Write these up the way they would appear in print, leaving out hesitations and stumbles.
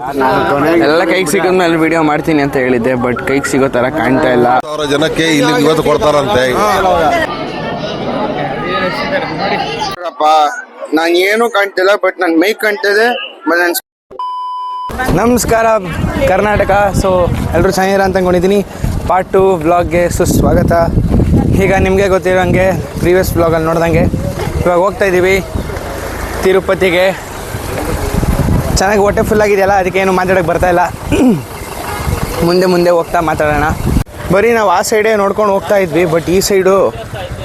ಎಲ್ಲ ಕೈಗೆ ಸಿಗೋದ್ಮೇಲೆ ವಿಡಿಯೋ ಮಾಡ್ತೀನಿ ಅಂತ ಹೇಳಿದ್ದೆ, ಬಟ್ ಕೈಗೆ ಸಿಗೋ ತರ ಕಾಣ್ತಾ ಇಲ್ಲ. ಜನಕ್ಕೆ ಇಲ್ಲಿ ಇವತ್ತು ಕೊಡ್ತಾರಂತೆ. ನಾನು ಏನು ಕಾಣ್ತಿಲ್ಲ, ಬಟ್ ನನ್ ಮೈ ಕಾಣ್ತಿದೆ. ನಮಸ್ಕಾರ ಕರ್ನಾಟಕ. ಸೊ ಎಲ್ಲರೂ ಚೆನ್ನಾಗಿರ ಅಂತ ಅಂದ್ಕೊಂಡಿದ್ದೀನಿ. ಪಾರ್ಟ್ 2 ವ್ಲಾಗ್ಗೆ ಸುಸ್ವಾಗತ. ಈಗ ನಿಮಗೆ ಗೊತ್ತಿರೋಂಗೆ ಪ್ರೀವಿಯಸ್ ವ್ಲಾಗಲ್ಲಿ ನೋಡ್ದಂಗೆ ಇವಾಗ ಹೋಗ್ತಾ ಇದ್ದೀವಿ ತಿರುಪತಿಗೆ. ಚೆನ್ನಾಗಿ ಹೊಟ್ಟೆ ಫುಲ್ ಆಗಿದೆಯಲ್ಲ, ಅದಕ್ಕೆ ಏನು ಮಾತಾಡೋಕ್ಕೆ ಬರ್ತಾಯಿಲ್ಲ. ಮುಂದೆ ಹೋಗ್ತಾ ಮಾತಾಡೋಣ. ಬರೀ ನಾವು ಆ ಸೈಡೇ ನೋಡ್ಕೊಂಡು ಹೋಗ್ತಾ ಇದ್ವಿ, ಬಟ್ ಈ ಸೈಡು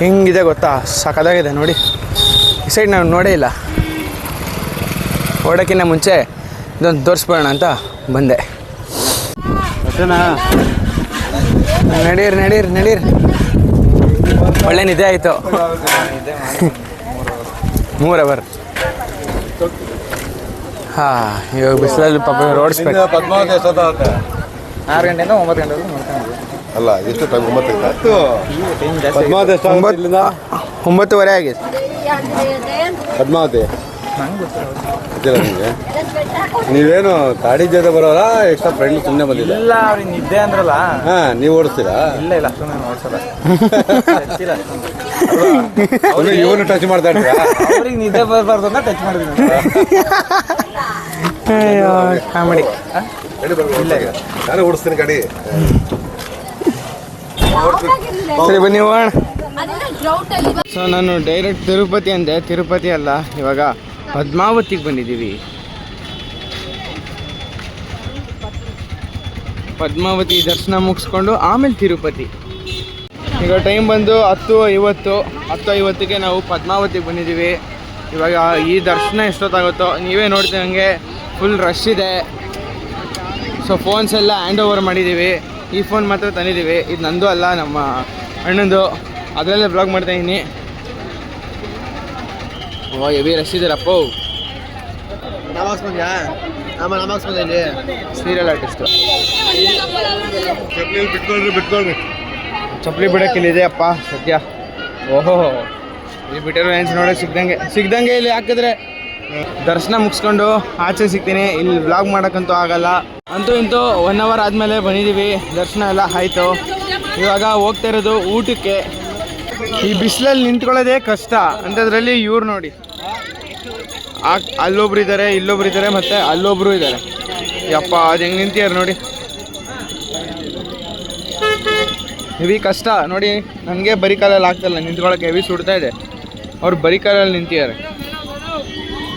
ಹೆಂಗಿದೆ ಗೊತ್ತಾ, ಸಖತ್ತಾಗಿದೆ ನೋಡಿ. ಈ ಸೈಡ್ ನಾವು ನೋಡೇ ಇಲ್ಲ. ಓಡೋಕ್ಕಿಂತ ಮುಂಚೆ ಇದೊಂದು ತೋರಿಸ್ಬೋಣ ಅಂತ ಬಂದೆ. ನಡೀರಿ. ಒಳ್ಳೆ ನಿದ್ದೆ ಆಯಿತು. 3 ಅವರ್. ಹಾಂ, ಇವಾಗ ಬಿಸಿಲಲ್ಲಿ ಪಾಪ ರೋಡಿಸ್ಬೇಕು. 6 ಗಂಟೆಯಿಂದ 9 ಗಂಟೆವರೆಗೂ ಮಾಡ್ಕೊಂಡು ಅಲ್ಲ, ಎಷ್ಟು ಟೈಮ್? 9:30 ಆಗಿದೆ. ಪದ್ಮಾವತಿ ನಿಮಗೆ ನೀವೇನು ಗಾಡಿ ಜೊತೆ ಬರೋಲ್ಲ, ಎಕ್ಸ್ಟ್ರಾ ಫ್ರೆಂಡ್ ಸುಮ್ಮನೆ ಬಂದಿಲ್ಲ? ಇಲ್ಲ, ಅವ್ರಿಗೆ ನಿದ್ದೆ ಅಂದ್ರಲ್ಲ. ನೀವು ಓಡಿಸ್ತೀರಾ? ಇಲ್ಲ ಸುಮ್ಮನೆ ಓಡಿಸಲ್ಲ. ಇವನು ಟಚ್ ಮಾಡ್ತಾ ಇದ್ದೀರಾ? ಅವ್ರಿಗೆ ನಿದ್ದೆ ಬರಬಾರ್ದು ಅಂತ ಟಚ್ ಮಾಡಿದ್ದೀನಿ. ಕಾಮಿಡಿ. ಇಲ್ಲ, ನಾನು ಓಡಿಸ್ತೀನಿ ಗಾಡಿ. ಸರಿ ಬನ್ನಿ ಹೋಗೋಣ. ಸೊ ನಾನು ಡೈರೆಕ್ಟ್ ತಿರುಪತಿ ಅಂದೆ, ತಿರುಪತಿ ಅಲ್ಲ, ಇವಾಗ ಪದ್ಮಾವತಿಗೆ ಬಂದಿದ್ದೀವಿ. ಪದ್ಮಾವತಿ ದರ್ಶನ ಮುಗಿಸ್ಕೊಂಡು ಆಮೇಲೆ ತಿರುಪತಿ. ಈಗ ಟೈಮ್ ಬಂದು 10:50ಕ್ಕೆ ನಾವು ಪದ್ಮಾವತಿಗೆ ಬಂದಿದ್ದೀವಿ. ಇವಾಗ ಈ ದರ್ಶನ ಎಷ್ಟೊತ್ತಾಗುತ್ತೋ ನೀವೇ ನೋಡ್ತೀವಂಗೆ ಫುಲ್ ರಶ್ ಇದೆ. ಸೊ ಫೋನ್ಸ್ ಎಲ್ಲ ಹ್ಯಾಂಡ್ ಓವರ್ ಮಾಡಿದ್ದೀವಿ. ಈ ಫೋನ್ ಮಾತ್ರ ತಂದಿದ್ದೀವಿ. ಇದು ನಂದು ಅಲ್ಲ, ನಮ್ಮ ಅಣ್ಣಂದು. ಅದರಲ್ಲೇ ಬ್ಲಾಗ್ ಮಾಡ್ತಾಯಿದ್ದೀನಿ. ಓ ಹೆವಿ ರಶ್ ಇದ್ದಾರಪ್ಪ. Serial artist. ಬಿಟ್ಕೊಳ್ರಿ. ಚಪ್ಪಲಿ ಬಿಡೋಕ್ಕಿಲ್ಲಿದೆ ಅಪ್ಪ ಸದ್ಯ. ಓಹೋ, ಇಲ್ಲಿ ಬಿಟ್ಟಿರೋ ರೇಂಜ್ ನೋಡೋಕೆ ಸಿಗ್ದಂಗೆ ಇಲ್ಲಿ ಹಾಕಿದ್ರೆ ದರ್ಶನ ಮುಗಿಸ್ಕೊಂಡು ಆಚೆ ಸಿಗ್ತೀನಿ. ಇಲ್ಲಿ ವ್ಲಾಗ್ ಮಾಡೋಕ್ಕಂತೂ ಆಗಲ್ಲ. ಅಂತೂ ಇಂತೂ 1 ಅವರ್ ಆದಮೇಲೆ ಬಂದಿದ್ದೀವಿ. ದರ್ಶನ ಎಲ್ಲ ಆಯಿತು. ಇವಾಗ ಹೋಗ್ತಾ ಇರೋದು ಊಟಕ್ಕೆ. ಈ ಬಿಸಿಲಲ್ಲಿ ನಿಂತ್ಕೊಳ್ಳೋದೇ ಕಷ್ಟ. ಅಂಥದ್ರಲ್ಲಿ ಇವ್ರು ನೋಡಿ, ಅಲ್ಲೊಬ್ರು ಇದ್ದಾರೆ, ಇಲ್ಲೊಬ್ರು ಇದ್ದಾರೆ, ಮತ್ತು ಅಲ್ಲೊಬ್ರು ಇದ್ದಾರೆ. ಯಪ್ಪ, ಅದು ಹೆಂಗೆ ನಿಂತಿದ್ದಾರೆ ನೋಡಿ. ಹೆವಿ ಕಷ್ಟ ನೋಡಿ. ನನಗೆ ಬರೀ ಕಾಲಲ್ಲಿ ಆಗ್ತಾಯಿಲ್ಲ ನಿಂತ್ಕೊಳ್ಳೋಕೆ, ಹೆವಿ ಸುಡ್ತಾ ಇದೆ. ಅವ್ರು ಬರೀ ಕಾಲಲ್ಲಿ ನಿಂತಿದ್ದಾರೆ.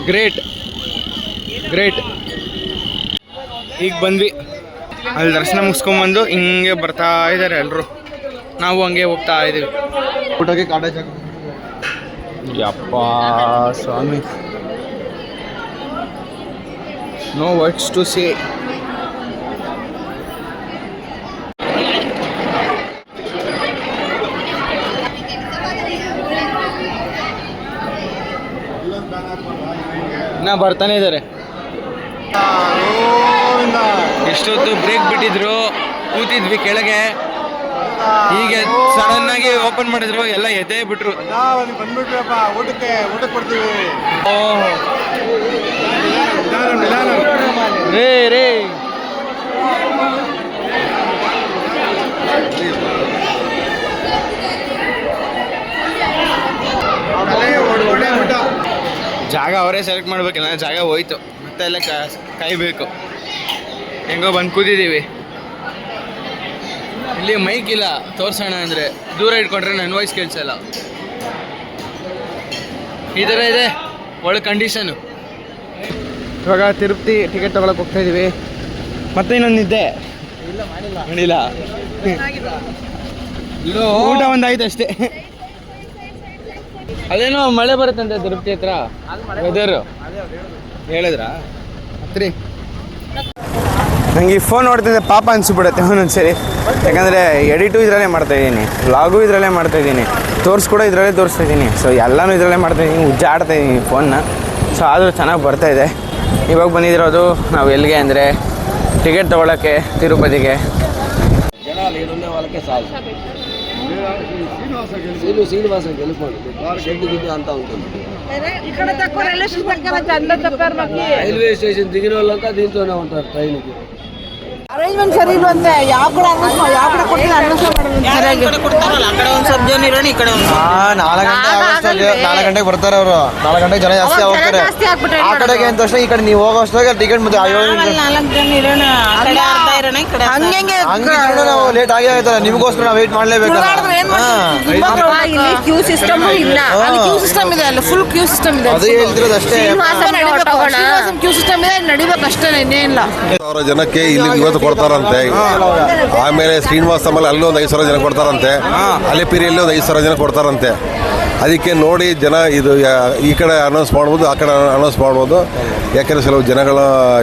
ಗ್ರೇಟ್. ಈಗ ಬಂದ್ವಿ. ಅಲ್ಲಿ ದರ್ಶನ ಮುಗಿಸ್ಕೊಂಬಂದು ಹಿಂಗೆ ಬರ್ತಾ ಇದ್ದಾರೆ ಎಲ್ಲರೂ. ನಾವು ಹಂಗೆ ಹೋಗ್ತಾ ಇದ್ದೀವಿ ಊಟಕ್ಕೆ. ಕಾಟೇಜ್ ಯಪ್ಪ ಸ್ವಾಮಿ, ನೋ ವರ್ಡ್ಸ್ ಟು ಸೇ. ಇನ್ನ ಬರ್ತಾನೆ ಇದ್ದಾರೆ. ಎಷ್ಟೊತ್ತು ಬ್ರೇಕ್ ಬಿಟ್ಟಿದ್ರು, ಕೂತಿದ್ವಿ ಕೆಳಗೆ. ಹೀಗೆ ಸಡನ್ ಆಗಿ ಓಪನ್ ಮಾಡಿದ್ರು, ಎಲ್ಲ ಎದೆ ಬಿಟ್ರು. ಬಂದ್ಬಿಟ್ರಪ್ಪ, ಊಟಕ್ಕೆ ಕೊಡ್ತೀವಿ. ಓಹ್ ರೇ ಜಾಗ ಅವರೇ ಸೆಲೆಕ್ಟ್ ಮಾಡ್ಬೇಕಿಲ್ಲ, ಜಾಗ ಹೋಯ್ತು. ಮತ್ತೆ ಎಲ್ಲ ಕಾಯ್ಬೇಕು. ಹೆಂಗೋ ಬಂದು ಕೂತಿದ್ದೀವಿ. ಇಲ್ಲಿ ಮೈಕ್ ಇಲ್ಲ, ತೋರ್ಸೋಣ ಅಂದರೆ ದೂರ ಇಟ್ಕೊಂಡ್ರೆ ನನ್ನ ವಾಯ್ಸ್ ಕೇಳಿಸಲ್ಲ. ಈ ಥರ ಇದೆ ಒಳ್ಳೆ ಕಂಡೀಷನು. ಇವಾಗ ತಿರುಪತಿ ಟಿಕೆಟ್ ತೊಗೊಳಕ್ಕೆ ಹೋಗ್ತಾಯಿದ್ದೀವಿ. ಮತ್ತೆ ಇನ್ನೊಂದು ನಿದ್ದೆ ಮಾಡಿಲ್ಲ. ಊಟ ಒಂದಾಯ್ತು ಅಷ್ಟೇ. ಅದೇನೋ ಮಳೆ ಬರುತ್ತಂತೆ ತಿರುಪತಿ ಹತ್ರ, ವೆದರು ಹೇಳಿದ್ರಾ? ಹತ್ರಿ. ನನಗೆ ಈ ಫೋನ್ ನೋಡ್ತಿದ್ದೆ ಪಾಪ ಅನಿಸ್ಬಿಡುತ್ತೆ ಒಂದೊಂದ್ಸರಿ. ಯಾಕಂದರೆ ಎಡಿಟು ಇದರಲ್ಲೇ ಮಾಡ್ತಾಯಿದ್ದೀನಿ, ವ್ಲಾಗು ಇದರಲ್ಲೇ ಮಾಡ್ತಾಯಿದ್ದೀನಿ, ಕೂಡ ಇದರಲ್ಲೇ ತೋರಿಸ್ತಾಯಿದ್ದೀನಿ. ಸೊ ಎಲ್ಲನೂ ಇದರಲ್ಲೇ ಮಾಡ್ತಾಯಿದ್ದೀನಿ, ಉಜ್ಜಾಡ್ತಾಯಿದ್ದೀನಿ ಫೋನ್ನ. ಸೊ ಆದರೂ ಚೆನ್ನಾಗಿ ಬರ್ತಾಯಿದೆ. ಇವಾಗ ಬಂದಿರೋದು ನಾವು ಎಲ್ಲಿಗೆ ಅಂದರೆ ಟಿಕೆಟ್ ತೊಗೊಳಕ್ಕೆ ತಿರುಪತಿಗೆ. శ్రీనివాస గెలుపండి షెడ్ గిడ్డి అంతా ఉంటుంది. రైల్వే స్టేషన్ దిగిన వాళ్ళంతా దీంతోనే ఉంటారు ట్రైన్కి. ಅರೇಂಜ್ಮೆಂಟ್ ಸರಿ ಇಲ್ವಂತೆ. ಯಾವ ಕಡೆ ಕೊಟ್ಟಿಲ್ಲ ಅక్కడ ಒಂದು ಸಬ್ ಜನ ಇರೋಣ, ಈ ಕಡೆ 4 ಗಂಟೆಗೆ ಬರ್ತಾರೆ ಅವರು. 4 ಗಂಟೆಗೆ ಜನ ಜಾಸ್ತಿ ಹೋಗ್ತಾರೆ. ಆ ಕಡೆಗೆ ಅಂತ ತಕ್ಷಣ ಈ ಕಡೆ ನೀವು ಹೋಗೋ ಅಷ್ಟಾಗ ಟಿಕೆಟ್ ಮತ್ತೆ 4 ಜನ ಇರೋಣ, ಆ ಕಡೆ ಅರ್ಧ ಇರೋಣ, ಈ ಕಡೆ ಹಂಗೆ ನಾವು ಲೇಟ್ ಆಗಿ ಆಯ್ತಲ್ಲ. ನಿಮಗೋಸ್ಕರ ನಾವು ವೆಯ್ಟ್ ಮಾಡ್ಲೇಬೇಕು. ಇಲ್ಲಿ ಕ್ಯೂ ಸಿಸ್ಟಮ್ ಇಲ್ಲ, ಅಲ್ಲಿ ಕ್ಯೂ ಸಿಸ್ಟಮ್ ಇದೆ, ಅಲ್ಲಿ ಫುಲ್ ಕ್ಯೂ ಸಿಸ್ಟಮ್ ಇದೆ. ಅದು ಹೇಳ್ತಿರೋದು ಅಷ್ಟೇ. ಕ್ಯೂ ಸಿಸ್ಟಮ್ ಇದೆ, ನಡಿಬೇಕು ಅಷ್ಟೇ, ಇನ್ನೇನಿಲ್ಲ. 1,000 ಜನಕ್ಕೆ ಇಲ್ಲಿ ಇವತ್ತು ಕೊಡ್ತಾರಂತೆ. ಆಮೇಲೆ ಶ್ರೀನಿವಾಸ ಆಮೇಲೆ ಅಲ್ಲಿ ಒಂದು 5,000 ಜನ ಕೊಡ್ತಾರಂತೆ. ಅಲೆಪಿರಿಯಲ್ಲಿ ಒಂದು 5,000 ಜನ ಕೊಡ್ತಾರಂತೆ. ಅದಕ್ಕೆ ನೋಡಿ ಜನ ಇದು ಈ ಕಡೆ ಅನೌನ್ಸ್ ಮಾಡ್ಬೋದು, ಆ ಕಡೆ ಅನೌನ್ಸ್ ಮಾಡ್ಬೋದು. ಯಾಕೆಂದರೆ ಕೆಲವು ಜನಗಳ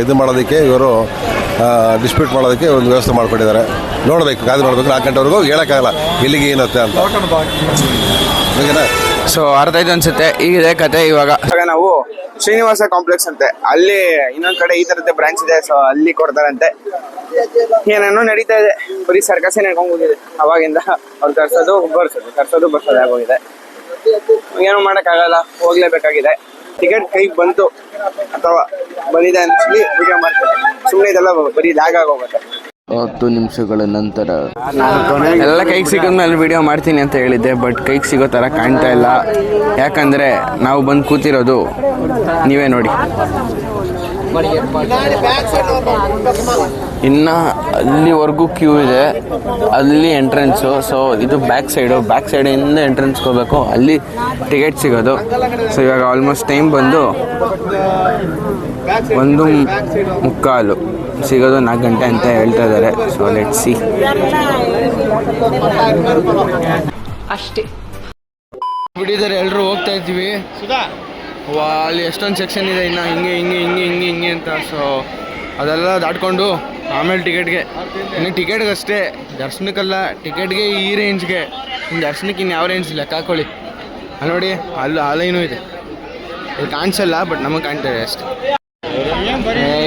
ಇದು ಮಾಡೋದಕ್ಕೆ ಇವರು ಡಿಸ್ಪ್ಯೂಟ್ ಮಾಡೋದಕ್ಕೆ ಒಂದು ವ್ಯವಸ್ಥೆ ಮಾಡಿಕೊಟ್ಟಿದ್ದಾರೆ. ನೋಡಬೇಕು, ಕಾದು ನೋಡಬೇಕು. 4 ಗಂಟೆವರೆಗೂ ಹೇಳೋಕ್ಕಾಗಲ್ಲ ಎಲ್ಲಿಗೆ ಏನತ್ತೆ ಅಂತ. ಓಕೆನಾ? ಸೊ ಅರ್ಥ ಆಯ್ತು ಅನ್ಸುತ್ತೆ. ಈಗಿದೆ ಕತೆ. ಇವಾಗ ನಾವು ಶ್ರೀನಿವಾಸ ಕಾಂಪ್ಲೆಕ್ಸ್ ಅಂತೆ, ಅಲ್ಲಿ ಇನ್ನೊಂದ್ ಕಡೆ ಈ ತರದ್ದೇ ಬ್ರಾಂಚ್ ಇದೆ. ಸೊ ಅಲ್ಲಿ ಕೊಡ್ತಾರಂತೆ. ಏನೇನೋ ನಡೀತಾ ಇದೆ, ಬರೀ ಸರ್ಕಸೇ ನಡ್ಕೊಂಡ್ ಹೋಗಿದೆ ಅವಾಗಿಂದ. ಅವ್ರು ಕರ್ಸೋದು ಬರ್ಸೋದು ಆಗೋಗಿದೆ. ಏನೂ ಮಾಡಕ್ಕಾಗಲ್ಲ, ಹೋಗ್ಲೇಬೇಕಾಗಿದೆ. ಟಿಕೆಟ್ ಕೈಗೆ ಬಂತು ಅಥವಾ ಬಂದಿದೆ ಅನ್ಸಲಿ ವಿಡಿಯೋ ಮಾಡ್ತಾರೆ. ಸುಮ್ಮನೆ ಇದೆಲ್ಲ ಬರೀ ಲ್ಯಾಗ್ ಆಗೋಗುತ್ತೆ. 10 ನಿಮಿಷಗಳ ನಂತರ ಎಲ್ಲ ಕೈಗೆ ಸಿಗೋದ್ಮೇಲೆ ವಿಡಿಯೋ ಮಾಡ್ತೀನಿ ಅಂತ ಹೇಳಿದ್ದೆ, ಬಟ್ ಕೈಗೆ ಸಿಗೋ ಥರ ಕಾಣ್ತಾ ಇಲ್ಲ. ಯಾಕಂದರೆ ನಾವು ಬಂದು ಕೂತಿರೋದು ನೀವೇ ನೋಡಿ. ಇನ್ನು ಅಲ್ಲಿವರೆಗೂ ಕ್ಯೂ ಇದೆ, ಅಲ್ಲಿ ಎಂಟ್ರೆನ್ಸು. ಸೊ ಇದು ಬ್ಯಾಕ್ ಸೈಡಿಂದ ಎಂಟ್ರೆನ್ಸ್ಗೆ ಹೋಗ್ಬೇಕು, ಅಲ್ಲಿ ಟಿಕೆಟ್ ಸಿಗೋದು. ಸೊ ಇವಾಗ ಆಲ್ಮೋಸ್ಟ್ ಟೈಮ್ ಬಂದು 1:45 ಸಿಗೋದು. 4 ಗಂಟೆ ಅಂತ ಹೇಳ್ತಾ ಇದ್ದಾರೆ. So let's see. ಅಷ್ಟೇ ಬಿಟ್ಟಿದ್ದಾರೆ, ಎಲ್ಲರೂ ಹೋಗ್ತಾ ಇದ್ದೀವಿ. ಅಲ್ಲಿ ಎಷ್ಟೊಂದು ಸೆಕ್ಷನ್ ಇದೆ ಇನ್ನು, ಹಿಂಗೆ ಅಂತ. ಸೊ ಅದೆಲ್ಲ ದಾಟ್ಕೊಂಡು ಆಮೇಲೆ ಟಿಕೆಟ್ಗೆ. ಇನ್ನು ಟಿಕೆಟ್ಗೆ ಅಷ್ಟೇ, ದರ್ಶನಕ್ಕಲ್ಲ, ಟಿಕೆಟ್ಗೆ ಈ ರೇಂಜ್ಗೆ. ಇನ್ನು ದರ್ಶನಕ್ಕೆ ಇನ್ನು ಯಾವ ರೇಂಜ್ ಲೆಕ್ಕ ಹಾಕೊಳ್ಳಿ. ಅಲ್ಲಿ ನೋಡಿ, ಅಲ್ಲಿ ಆ ಲೈನು ಇದೆ. ಇದು ಕಾಣಿಸಲ್ಲ, ಬಟ್ ನಮಗೆ ಕಾಣ್ತಾ ಇದೆ ಅಷ್ಟೇ.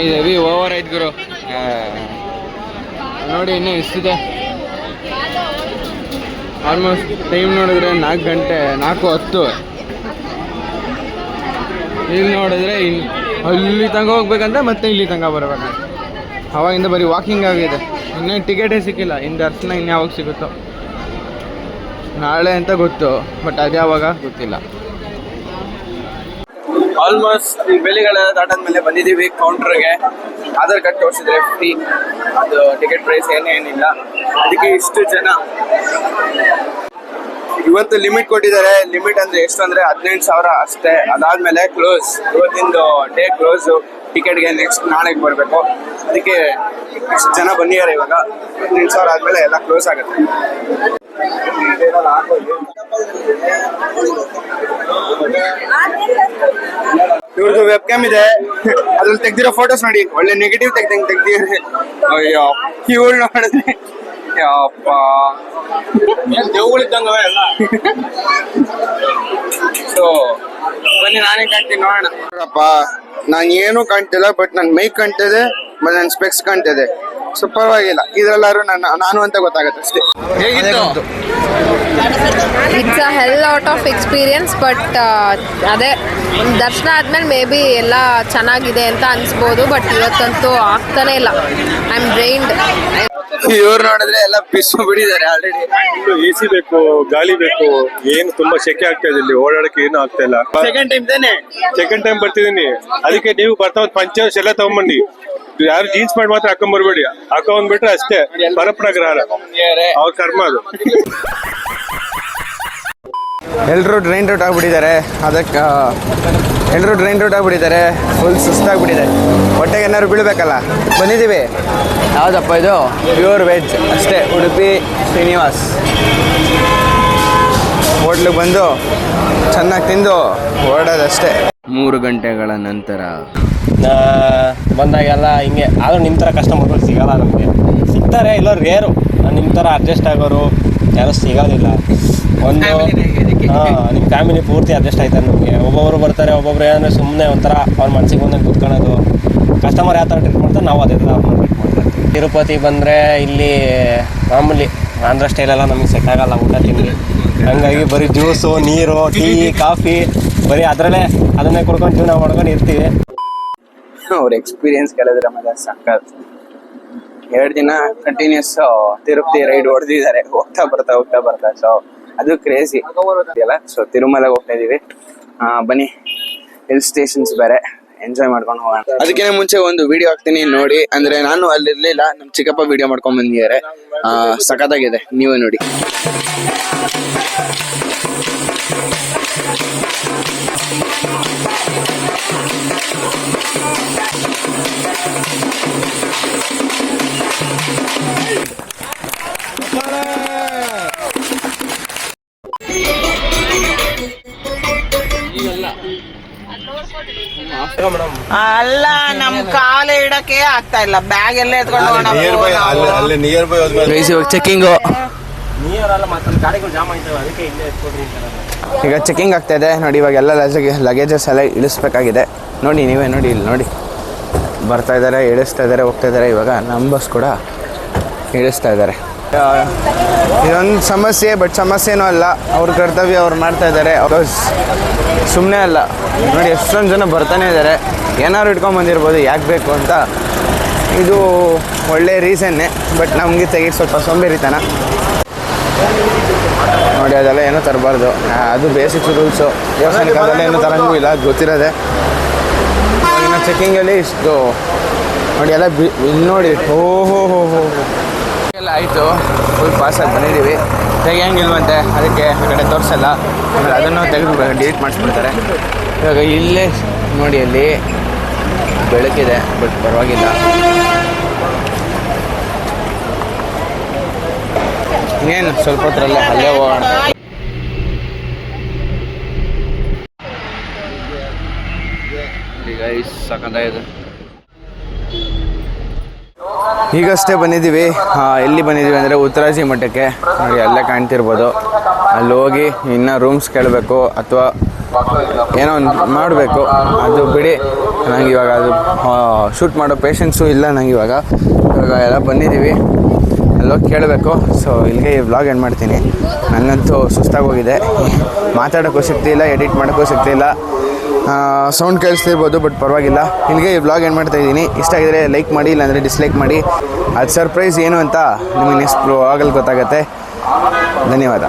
ಇದು ಹೆವಿ ಓವರ್ ಆಯ್ತು ಗುರು. ನೋಡಿ ಇನ್ನೂ ಎಷ್ಟಿದೆ. ಆಲ್ಮೋಸ್ಟ್ ಟೈಮ್ ನೋಡಿದ್ರೆ 4 ಗಂಟೆ 4:10. ಇಲ್ಲಿ ನೋಡಿದ್ರೆ ಅಲ್ಲಿ ತನಕ ಹೋಗ್ಬೇಕಂತ ಮತ್ತೆ ಇಲ್ಲಿ ತನಕ ಬರಬೇಕು. ಅವಾಗಿಂದ ಬರೀ ವಾಕಿಂಗ್ ಆಗಿದೆ. ಇನ್ನೇನು ಟಿಕೆಟೇ ಸಿಕ್ಕಿಲ್ಲ. ಇನ್ನು ದರ್ಶನ ಇನ್ಯಾವಾಗ ಸಿಗುತ್ತೋ, ನಾಳೆ ಅಂತ ಗೊತ್ತು, ಬಟ್ ಅದ್ಯಾವಾಗ ಗೊತ್ತಿಲ್ಲ. ಆಲ್ಮೋಸ್ಟ್ ಈ ಬೆಲೆಗಳೆಲ್ಲ ದಾಟಾದ್ಮೇಲೆ ಬಂದಿದ್ದೀವಿ ಕೌಂಟ್ರಿಗೆ. ಆಧಾರ್ ಕಾರ್ಡ್ ತೋರಿಸಿದ್ರೆ ಫ್ರೀ. ಅದು ಟಿಕೆಟ್ ಪ್ರೈಸ್ ಏನೇನಿಲ್ಲ. ಅದಕ್ಕೆ ಇಷ್ಟು ಜನ. ಇವತ್ತು ಲಿಮಿಟ್ ಕೊಟ್ಟಿದ್ದಾರೆ. ಲಿಮಿಟ್ ಅಂದರೆ ಎಷ್ಟು ಅಂದರೆ 18,000 ಅಷ್ಟೇ. ಅದಾದಮೇಲೆ ಕ್ಲೋಸ್. ಇವತ್ತಿಂದು ಡೇ ಕ್ಲೋಸು. ಟಿಕೆಟ್ಗೆ ನೆಕ್ಸ್ಟ್ ನಾಳೆಗೆ ಬರಬೇಕು. ಅದಕ್ಕೆ ಇಷ್ಟು ಜನ ಬಂದಿದ್ದಾರೆ. ಇವಾಗ 18,000 ಆದಮೇಲೆ ಎಲ್ಲ ಕ್ಲೋಸ್ ಆಗುತ್ತೆ. ಇವ್ರದ್ದು ವೆಬ್ ಕ್ಯಾಮ್ ಇದೆ, ಅದ್ರಲ್ಲಿ ತೆಗ್ದಿರೋ ಫೋಟೋಸ್ ನೋಡಿ. ಒಳ್ಳೆ ನೆಗೆಟಿವ್ ತೆಗ್ದಿದ್ದಾರೆ. ಅಯ್ಯೋ ಇವಳು ನೋಡಿದ್ರೆ ಯಪ್ಪ ದೇವುಗಳಿದ್ದಂಗ ಎಲ್ಲ. ಸೊ ಬನ್ನಿ, ನಾನೇ ಕಾಣ್ತೀನಿ, ನೋಡೋಣ. ನೋಡಪ್ಪ, ನಾನು ಏನೂ ಕಾಣ್ತಿಲ್ಲ, ಬಟ್ ನನ್ನ ಮೈಕ್ ಕಾಣ್ತಿದೆ, ಮತ್ತೆ ನನ್ನ ಸ್ಪೆಕ್ಸ್ ಕಾಣ್ತಿದೆ. ಸೊ ಪರವಾಗಿಲ್ಲ, ಇದ್ರೆಲ್ಲಾರು ನಾನು ಅಂತ ಗೊತ್ತಾಗತ್ತೆ ಅಷ್ಟೇ. ಹೇಗಿತ್ತು? It's a hell lot of experience, but ಅದೇ ದರ್ಶನ ಆದ್ಮೇಲೆ ಮೇ ಬಿ ಎಲ್ಲ ಚೆನ್ನಾಗಿದೆ ಅಂತ ಅನ್ಸ್ಬೋದು. ಬಟ್ ಇವತ್ತಂತೂ ಆಗ್ತಾನೆ ಇಲ್ಲ. I am drained. ಇವ್ರು ನೋಡಿದ್ರೆ ಎಲ್ಲ ಪಿಸ್ಸು ಬಿಡಿದ್ದಾರೆ ಆಲ್ರೆಡಿ. AC ಬೇಕು, ಗಾಳಿ ಬೇಕು. ಏನು ತುಂಬಾ ಶೆಕೆ ಆಗ್ತಾ ಇದೆ ಇಲ್ಲಿ, ಓಡಾಡಕ್ಕೆ ಏನು ಆಗ್ತಾ ಇಲ್ಲ. ಸೆಕೆಂಡ್ ಟೈಮ್ ಬರ್ತಿದ್ದೀನಿ. ಅದಕ್ಕೆ ನೀವು ಬರ್ತಾ ಪಂಚರ್ಸ್ ಎಲ್ಲ ತಗೊಂಬಂಡಿ. ಯಾರು ಜೀನ್ಸ್ ಪ್ಯಾಂಟ್ ಮಾತ್ರ ಹಾಕೊಂಡ್ ಬರ್ಬೇಡಿ. ಹಾಕೊಂಡ್ಬಿಟ್ರೆ ಅಷ್ಟೇ ಪರಪ್ಪನಗ್ರಹಾರ, ಅವ್ರ ಕರ್ಮ ಅದು. ಎಲ್ಲರೂ ಡ್ರೈನ್ ಔಟ್ ಆಗಿಬಿಟ್ಟಿದ್ದಾರೆ. ಅದಕ್ಕೆ ಎಲ್ಲರೂ ಡ್ರೈನ್ ಔಟ್ ಆಗಿಬಿಟ್ಟಿದ್ದಾರೆ. ಫುಲ್ ಸುಸ್ತಾಗ್ಬಿಟ್ಟಿದೆ. ಹೊಟ್ಟೆಗೆ ಏನಾದ್ರು ಬೀಳಬೇಕಲ್ಲ. ಬಂದಿದ್ದೀವಿ. ಯಾವುದಪ್ಪ ಇದು? ಪ್ಯೂರ್ ವೆಜ್ ಅಷ್ಟೇ. ಉಡುಪಿ ಶ್ರೀನಿವಾಸ್ ಹೋಟ್ಲಿಗೆ ಬಂದು ಚೆನ್ನಾಗಿ ತಿಂದು ಹೊರಡೋದಷ್ಟೇ. 3 ಗಂಟೆಗಳ ನಂತರ ಬಂದಾಗೆಲ್ಲ ಹಿಂಗೆ. ಆದರೂ ನಿಮ್ಮ ಥರ ಕಸ್ಟಮರ್ಗಳು ಸಿಗಲ್ಲ ನಮಗೆ. ಸಿಗ್ತಾರೆ, ಇಲ್ಲ ರೇರು. ನಿಮ್ಮ ಥರ ಅಡ್ಜಸ್ಟ್ ಆಗೋರು ಯಾರೂ ಸಿಗೋದಿಲ್ಲ. ಒಂದು ನಿಮ್ಮ ಫ್ಯಾಮಿಲಿ ಪೂರ್ತಿ ಅಡ್ಜಸ್ಟ್ ಆಯ್ತಾರೆ ನಮಗೆ. ಒಬ್ಬೊಬ್ಬರು ಬರ್ತಾರೆ, ಒಬ್ಬೊಬ್ರು ಏನಂದರೆ ಸುಮ್ಮನೆ ಒಂಥರ ಅವ್ರ ಮನಸ್ಸಿಗೆ ಬಂದಂಗೆ ಕುತ್ಕೊಳ್ಳೋದು. ಕಸ್ಟಮರ್ ಯಾವ ಥರ ಟ್ರೀಟ್ ಮಾಡ್ತಾರೆ, ನಾವು ಅದೇ ಥರ ಅವ್ರನ್ನ ಟ್ರೀಟ್ ಮಾಡ್ತಾ ಇರ್ತೀವಿ. ತಿರುಪತಿ ಬಂದರೆ ಇಲ್ಲಿ ಮಾಮೂಲಿ ಆಂಧ್ರ ಸ್ಟೈಲೆಲ್ಲ ನಮಗೆ ಸೆಟ್ ಆಗಲ್ಲ ಊಟ ತಿಂಡಿ. ಹಂಗಾಗಿ ಬರೀ ಜ್ಯೂಸು, ನೀರು, ಟೀ, ಕಾಫಿ ಬರೀ ಅದರಲ್ಲೇ ಅದನ್ನೇ ಕೊಡ್ಕೊಂಡು ಜೀವನ ಮಾಡ್ಕೊಂಡು ಇರ್ತೀವಿ. ಅವ್ರ ಎಕ್ಸ್ಪೀರಿಯನ್ಸ್ ಕೇಳಿದ್ರೆ ಮತ್ತೆ ಸಕ್ಕತ್. 2 ದಿನ ಕಂಟಿನ್ಯೂಸ್ ತಿರುಪತಿ ರೈಡ್ ಹೊಡೆದಿದ್ದಾರೆ ಹೋಗ್ತಾ ಬರ್ತಾ. ಸೊ ಅದು ಕ್ರೇಜಿ ಅಲ್ಲ. ಸೊ ತಿರುಮಲಗೆ ಹೋಗ್ತಾ ಇದೀವಿ. ಬನ್ನಿ, ಹಿಲ್ ಸ್ಟೇಷನ್ಸ್ ಬೇರೆ ಎಂಜಾಯ್ ಮಾಡ್ಕೊಂಡು ಹೋಗೋಣ. ಅದಕ್ಕಿಂತ ಮುಂಚೆ ಒಂದು ವಿಡಿಯೋ ಹಾಕ್ತೀನಿ ನೋಡಿ. ಅಂದ್ರೆ ನಾನು ಅಲ್ಲಿ ಇರ್ಲಿಲ್ಲ, ನಮ್ ಚಿಕ್ಕಪ್ಪ ವಿಡಿಯೋ ಮಾಡ್ಕೊಂಡ್ ಬಂದಿದ್ದಾರೆ. ಸಖತ್ತಾಗಿದೆ, ನೀವೇ ನೋಡಿ. ಅಲ್ಲ, ನಮ್ ಕಾಲ ಇಡಕ್ಕೆ ಆಗ್ತಾ ಇಲ್ಲ. ಬ್ಯಾಗ್ ಎಲ್ಲ ಎತ್ಕೊಂಡು ಹೋಗೋಣ. ಅಲ್ಲಿ ನಿಯರ್ ಬೈ ಚೆಕಿಂಗು ನೀರಲ್ಲ ಮತ್ತೊಂದು ಗಾಡಿಗಳು ಜಾಮ್ ಆಯ್ತವೆ, ಅದಕ್ಕೆ ಇಲ್ಲೇ ಎತ್ಕೊಡ್ರಿ ಅಂತಾರೆ. ಈಗ ಚೆಕಿಂಗ್ ಆಗ್ತಾ ಇದೆ ನೋಡಿ. ಇವಾಗ ಎಲ್ಲ ಲಗೇಜಸ್ ಎಲ್ಲ ಇಳಿಸ್ಬೇಕಾಗಿದೆ. ನೋಡಿ, ನೀವೇ ನೋಡಿ, ಇಲ್ಲಿ ನೋಡಿ ಬರ್ತಾ ಇದ್ದಾರೆ, ಇಳಿಸ್ತಾ ಇದ್ದಾರೆ, ಹೋಗ್ತಾ ಇದ್ದಾರೆ. ಇವಾಗ ನಮ್ಮ ಬಸ್ ಕೂಡ ಇಳಿಸ್ತಾ ಇದ್ದಾರೆ. ಇದೊಂದು ಸಮಸ್ಯೆ, ಬಟ್ ಸಮಸ್ಯೆನೂ ಅಲ್ಲ. ಅವ್ರ ಕರ್ತವ್ಯ ಅವ್ರು ಮಾಡ್ತಾ ಇದ್ದಾರೆ. ಸುಮ್ಮನೆ ಅಲ್ಲ ನೋಡಿ, ಎಷ್ಟೊಂದು ಜನ ಬರ್ತಾನೆ ಇದ್ದಾರೆ. ಏನಾದ್ರು ಇಟ್ಕೊಂಡು ಬಂದಿರ್ಬೋದು, ಯಾಕೆ ಬೇಕು ಅಂತ. ಇದು ಒಳ್ಳೆ ರೀಸನ್ನೇ, ಬಟ್ ನಮಗೆ ತೆಗಿಗೆ ಸ್ವಲ್ಪ ಸೋಂಬೇರಿತನ ನೋಡಿ. ಅದೆಲ್ಲ ಏನೂ ತರಬಾರ್ದು, ಅದು ಬೇಸಿಕ್ ರೂಲ್ಸು. ದೇವಸ್ಥಾನಕ್ಕೆ ಅದೆಲ್ಲ ಏನೂ ತರಂಗೂ ಇಲ್ಲ, ಗೊತ್ತಿರೋದೆ. ಇನ್ನು ಚೆಕ್ಕಿಂಗಲ್ಲಿ ಇಷ್ಟು ನೋಡಿ ಎಲ್ಲ ಇಲ್ಲಿ ನೋಡಿ. ಓಹೋ ಎಲ್ಲ ಆಯಿತು, ಫುಲ್ ಪಾಸಾಗಿ ಬಂದಿದ್ದೀವಿ. ತೆಗಿಯಂಗಿಲ್ವಂತೆ, ಅದಕ್ಕೆ ಆ ಕಡೆ ತೋರಿಸಲ್ಲ. ಆಮೇಲೆ ಅದನ್ನು ತೆಗೆದು ಡಿಲೀಟ್ ಮಾಡಿಸ್ಬಿಡ್ತಾರೆ. ಇವಾಗ ಇಲ್ಲೇ ನೋಡಿ, ಅಲ್ಲಿ ಬೆಳಕಿದೆ, ಬಟ್ ಪರವಾಗಿಲ್ಲ. ಇನ್ನೇನು ಸ್ವಲ್ಪ ಹೊತ್ತರಲ್ಲೇ ಅಲ್ಲೇ ಹೋಗೋಣ. ಈಗ ಸಾಕಾಗಿದೆ. ಈಗಷ್ಟೇ ಬಂದಿದ್ದೀವಿ. ಎಲ್ಲಿ ಬಂದಿದ್ದೀವಿ ಅಂದರೆ ಉತ್ತರಾಜಿ ಮಠಕ್ಕೆ ನೋಡಿ, ಅಲ್ಲೇ ಕಾಣ್ತಿರ್ಬೋದು. ಅಲ್ಲಿ ಹೋಗಿ ಇನ್ನೂ ರೂಮ್ಸ್ ಕೇಳಬೇಕು ಅಥವಾ ಏನೋ ಒಂದು ಮಾಡಬೇಕು. ಅದು ಬಿಡಿ, ನಂಗೆ ಇವಾಗ ಅದು ಶೂಟ್ ಮಾಡೋ ಪೇಷನ್ಸು ಇಲ್ಲ ನಂಗೆ. ಇವಾಗ ಎಲ್ಲ ಬಂದಿದ್ದೀವಿ, ಅಲ್ಲೋಗಿ ಕೇಳಬೇಕು. ಸೊ ಇಲ್ಲಿಗೆ ಈ ವ್ಲಾಗ್ ಎಂಡ್ ಮಾಡ್ತೀನಿ. ನನಗಂತೂ ಸುಸ್ತಾಗಿ ಹೋಗಿದೆ, ಮಾತಾಡೋಕ್ಕೂ ಶಕ್ತಿ ಇಲ್ಲ, ಎಡಿಟ್ ಮಾಡೋಕ್ಕೂ ಶಕ್ತಿ ಇಲ್ಲ. ಸೌಂಡ್ ಕೇಳಿಸ್ತಿರ್ಬೋದು, ಬಟ್ ಪರವಾಗಿಲ್ಲ. ಇಲ್ಲಿಗೆ ಈ ವ್ಲಾಗ್ ಎಂಡ್ ಮಾಡ್ತಾ ಇದ್ದೀನಿ. ಇಷ್ಟ ಆಗಿದ್ರೆ ಲೈಕ್ ಮಾಡಿ, ಇಲ್ಲಾಂದರೆ ಡಿಸ್ಲೈಕ್ ಮಾಡಿ. ಅದು ಸರ್ಪ್ರೈಸ್ ಏನು ಅಂತ ನಿಮಗೆ ನೆಕ್ಸ್ಟ್ ವ್ಲಾಗಲ್ಲಿ ಗೊತ್ತಾಗುತ್ತೆ. ಧನ್ಯವಾದ.